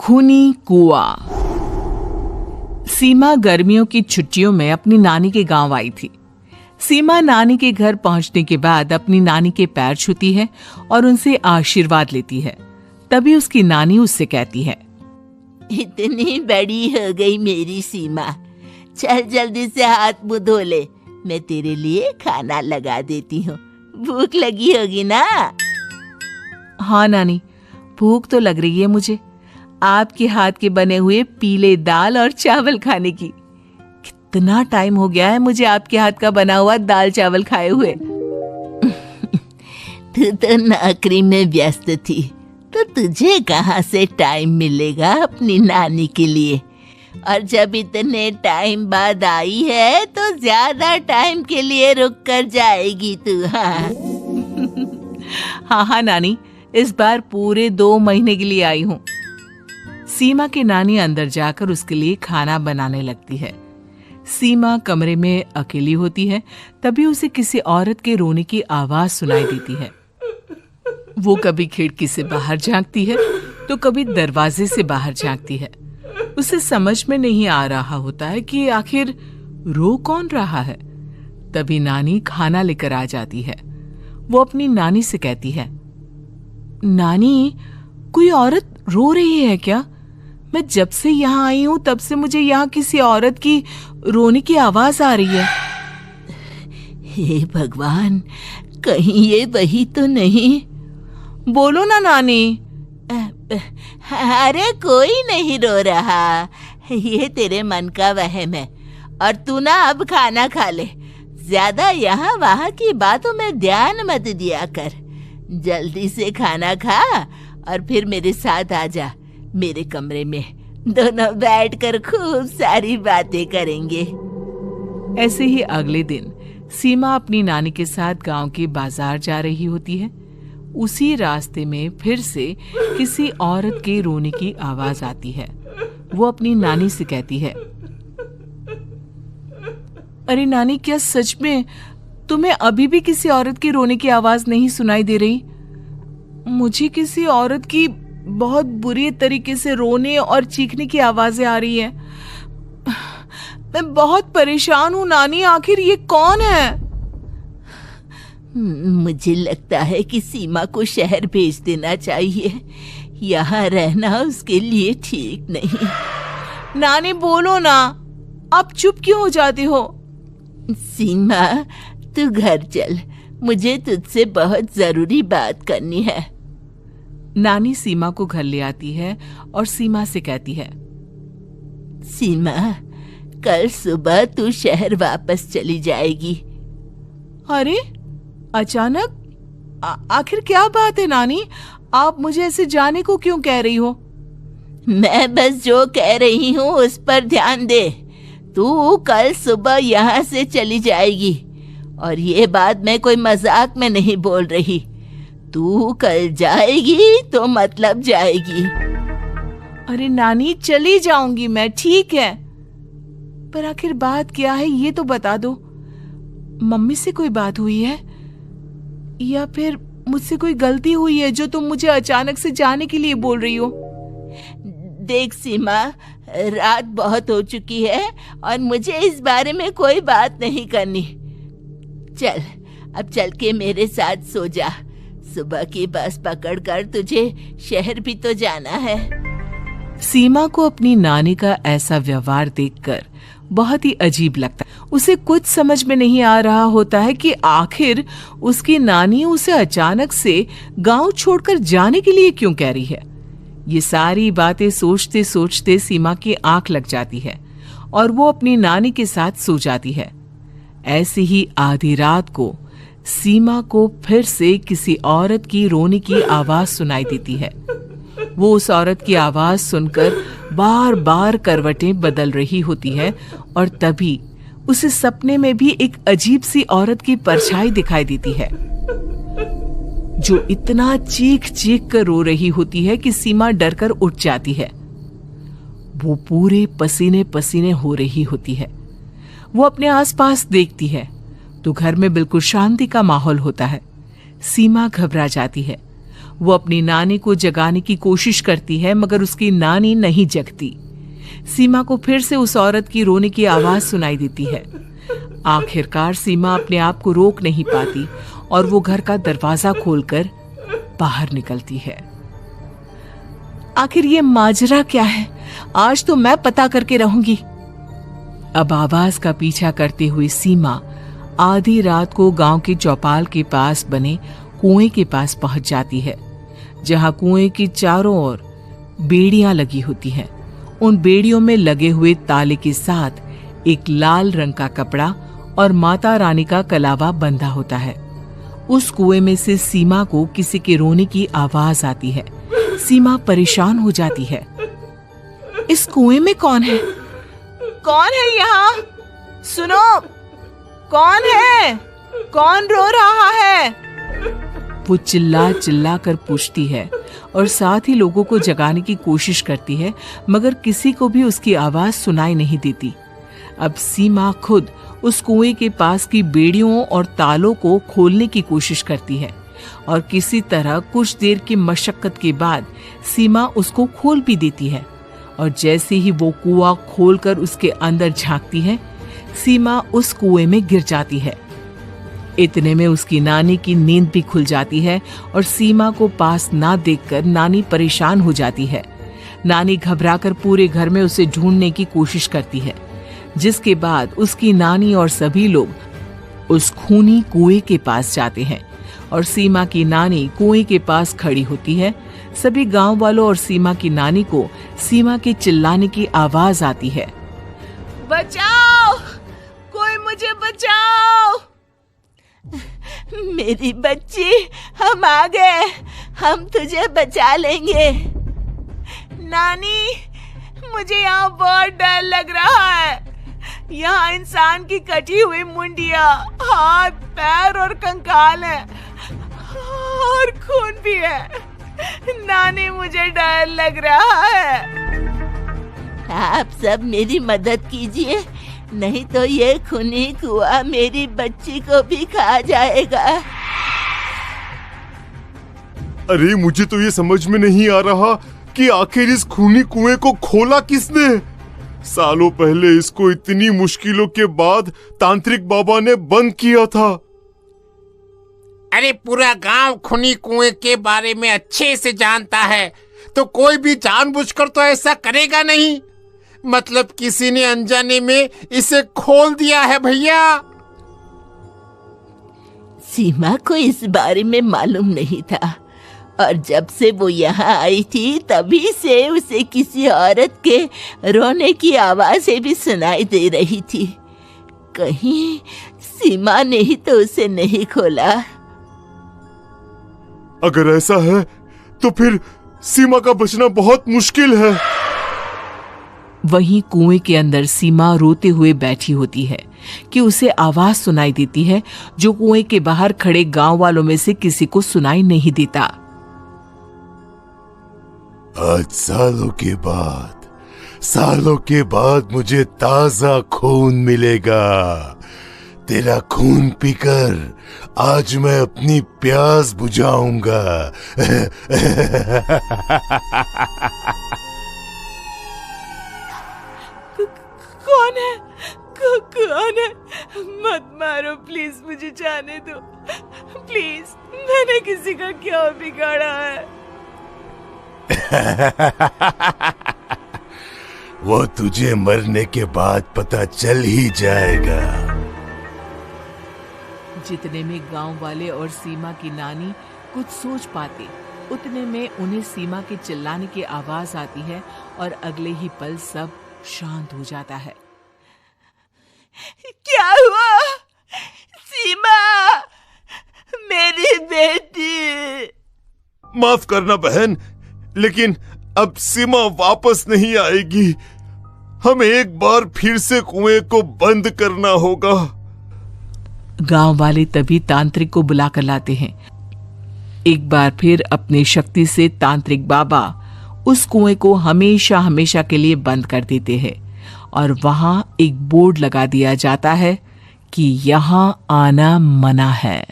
खूनी कुआं। सीमा गर्मियों की छुट्टियों में अपनी नानी के गांव आई थी। सीमा नानी के घर पहुंचने के बाद अपनी नानी के पैर छूती है और उनसे आशीर्वाद लेती है। तभी उसकी नानी उससे कहती है, इतनी बड़ी हो गई मेरी सीमा, चल जल्दी से हाथ मुंह धो ले, मैं तेरे लिए खाना लगा देती हूँ। भूख लगी होगी ना? हाँ नानी, भूख तो लग रही है मुझे, आपके हाथ के बने हुए पीले दाल और चावल खाने की। कितना टाइम हो गया है मुझे आपके हाथ का बना हुआ दाल चावल खाए हुए। तू तो नौकरी में व्यस्त थी, तो तुझे कहाँ से टाइम मिलेगा अपनी नानी के लिए। और जब इतने टाइम बाद आई है तो ज्यादा टाइम के लिए रुक कर जाएगी तू। हाँ नानी, इस बार पूरे 2 महीने के लिए आई हूँ। सीमा की नानी अंदर जाकर उसके लिए खाना बनाने लगती है। सीमा कमरे में अकेली होती है, तभी उसे किसी औरत के रोने की आवाज सुनाई देती है। वो कभी खिड़की से बाहर झांकती है तो कभी दरवाजे से बाहर झांकती है। उसे समझ में नहीं आ रहा होता है कि आखिर रो कौन रहा है। तभी नानी खाना लेकर आ जाती है। वो अपनी नानी से कहती है, नानी, कोई औरत रो रही है क्या? मैं जब से यहाँ आई हूँ तब से मुझे यहाँ किसी औरत की रोने की आवाज आ रही है। हे भगवान, कहीं ये वही तो नहीं? बोलो ना नानी। अरे कोई नहीं रो रहा, ये तेरे मन का वहम है। और तू ना अब खाना खा ले, ज्यादा यहाँ वहाँ की बातों में ध्यान मत दिया कर। जल्दी से खाना खा और फिर मेरे साथ आ जा मेरे कमरे में, दोनों बैठकर खूब सारी बातें करेंगे। ऐसे ही अगले दिन सीमा अपनी नानी के साथ गांव के बाजार जा रही होती है। उसी रास्ते में फिर से किसी औरत के रोने की आवाज आती है। वो अपनी नानी से कहती है, अरे नानी, क्या सच में तुम्हें अभी भी किसी औरत की रोने की आवाज नहीं सुनाई दे रही? मुझे किसी औरत की बहुत बुरी तरीके से रोने और चीखने की आवाजें आ रही है। मैं बहुत परेशान हूँ नानी, आखिर ये कौन है? मुझे लगता है कि सीमा को शहर भेज देना चाहिए, यहाँ रहना उसके लिए ठीक नहीं। नानी बोलो ना, आप चुप क्यों हो जाती हो? सीमा, तू घर चल, मुझे तुझसे बहुत जरूरी बात करनी है। नानी सीमा को घर ले आती है और सीमा से कहती है, सीमा, कल सुबह तू शहर वापस चली जाएगी। अरे अचानक? आखिर क्या बात है नानी? आप मुझे ऐसे जाने को क्यों कह रही हो? मैं बस जो कह रही हूँ उस पर ध्यान दे। तू कल सुबह यहाँ से चली जाएगी, और ये बात मैं कोई मजाक में नहीं बोल रही। तू कल जाएगी तो मतलब जाएगी। अरे नानी, चली जाऊंगी मैं, ठीक है, पर आखिर बात क्या है ये तो बता दो। मम्मी से कोई बात हुई है या फिर मुझसे कोई गलती हुई है जो तुम मुझे अचानक से जाने के लिए बोल रही हो? देख सीमा, रात बहुत हो चुकी है और मुझे इस बारे में कोई बात नहीं करनी। चल, अब चल के मेरे साथ सो जा। सुबह की बस पकड़कर तुझे शहर भी तो जाना है। सीमा को अपनी नानी का ऐसा व्यवहार देखकर बहुत ही अजीब लगता है। उसे कुछ समझ में नहीं आ रहा होता है कि आखिर उसकी नानी उसे अचानक से गांव छोड़कर जाने के लिए क्यों कह रही है। ये सारी बातें सोचते सोचते सीमा की आंख लग जाती है और वो अपनी नानी के साथ सो जाती है। ऐसी ही आधी रात को सीमा को फिर से किसी औरत की रोने की आवाज सुनाई देती है। वो उस औरत की आवाज सुनकर बार बार करवटें बदल रही होती है और तभी उसे सपने में भी एक अजीब सी औरत की परछाई दिखाई देती है जो इतना चीख चीख कर रो रही होती है कि सीमा डरकर उठ जाती है। वो पूरे पसीने पसीने हो रही होती है। वो अपने आसपास देखती है तो घर में बिल्कुल शांति का माहौल होता है। सीमा घबरा जाती है। वो अपनी नानी को जगाने की कोशिश करती है, मगर उसकी नानी नहीं जगती। सीमा को फिर से उस औरत की रोने की आवाज सुनाई देती है। आखिरकार सीमा अपने आप को रोक नहीं पाती और वो घर का दरवाजा खोलकर बाहर निकलती है। आखिर ये माजरा क्या है? आज तो मैं पता करके रहूंगी। अब आवाज का पीछा करते हुए सीमा आधी रात को गांव के चौपाल के पास बने कुएं के पास पहुंच जाती है, जहां कुएं की चारों ओर बेड़ियां लगी होती हैं। उन बेड़ियों में लगे हुए ताले के साथ एक लाल रंग का कपड़ा और माता रानी का कलावा बंधा होता है। उस कुएं में से सीमा को किसी के रोने की आवाज आती है। सीमा परेशान हो जाती है। इस कुएं में कौन है? कौन है यहाँ? सुनो, कौन है? कौन रो रहा है? वो चिल्ला चिल्ला कर पूछती है और साथ ही लोगों को जगाने की कोशिश करती है, मगर किसी को भी उसकी आवाज सुनाई नहीं देती। अब सीमा खुद उस कुएं के पास की बेड़ियों और तालों को खोलने की कोशिश करती है और किसी तरह कुछ देर की मशक्कत के बाद सीमा उसको खोल भी देती है। और जैसे ही वो कुआं खोलकर उसके अंदर झांकती है, सीमा उस कुएं में गिर जाती है। इतने में उसकी नानी की नींद भी खुल जाती है और सीमा को पास ना देखकर नानी परेशान हो जाती है। नानी घबराकर पूरे घर में उसे ढूंढने की कोशिश करती है, जिसके बाद उसकी नानी और सभी लोग उस खूनी कुएं के पास जाते हैं और सीमा की नानी कुएं के पास खड़ी होती है। सभी गांव वालों और सीमा की नानी को सीमा के चिल्लाने की आवाज आती है, बचाओ, कोई मुझे बचाओ। मेरी बच्ची, हम आ गए, हम तुझे बचा लेंगे। नानी, मुझे यहाँ बहुत डर लग रहा है। यहाँ इंसान की कटी हुई मुंडिया, हाथ, पैर और कंकाल है और खून भी है। नानी, मुझे डर लग रहा है। आप सब मेरी मदद कीजिए, नहीं तो ये खूनी कुआं मेरी बच्ची को भी खा जाएगा। अरे मुझे तो ये समझ में नहीं आ रहा कि आखिर इस खूनी कुएं को खोला किसने। सालों पहले इसको इतनी मुश्किलों के बाद तांत्रिक बाबा ने बंद किया था। अरे पूरा गांव खूनी कुएं के बारे में अच्छे से जानता है, तो कोई भी जानबूझकर तो ऐसा करेगा नहीं। मतलब किसी ने अनजाने में इसे खोल दिया है भैया। सीमा को इस बारे में मालूम नहीं था और जब से वो यहाँ आई थी तभी से उसे किसी औरत के रोने की आवाजें भी सुनाई दे रही थी। कहीं सीमा ने ही तो उसे नहीं खोला। अगर ऐसा है तो फिर सीमा का बचना बहुत मुश्किल है। वहीं कुएं के अंदर सीमा रोते हुए बैठी होती है कि उसे आवाज सुनाई देती है, जो कुएं के बाहर खड़े गांव वालों में से किसी को सुनाई नहीं देता। आज सालों के बाद मुझे ताजा खून मिलेगा। तेरा खून पीकर आज मैं अपनी प्यास बुझाऊंगा। कौन है? कौन है? मत मारो प्लीज, मुझे जाने दो प्लीज। मैंने किसी का क्या बिगाड़ा है? वो तुझे मरने के बाद पता चल ही जाएगा। जितने में गांव वाले और सीमा की नानी कुछ सोच पाते, उतने में उन्हें सीमा के चिल्लाने की आवाज आती है और अगले ही पल सब शांत हो जाता है। क्या हुआ? सीमा, मेरी बेटी। माफ करना बहन, लेकिन अब सीमा वापस नहीं आएगी। हमें एक बार फिर से कुएं को बंद करना होगा। गांव वाले तभी तांत्रिक को बुलाकर लाते हैं। एक बार फिर अपनी शक्ति से तांत्रिक बाबा उस कुएं को हमेशा हमेशा के लिए बंद कर देते हैं और वहां एक बोर्ड लगा दिया जाता है कि यहां आना मना है।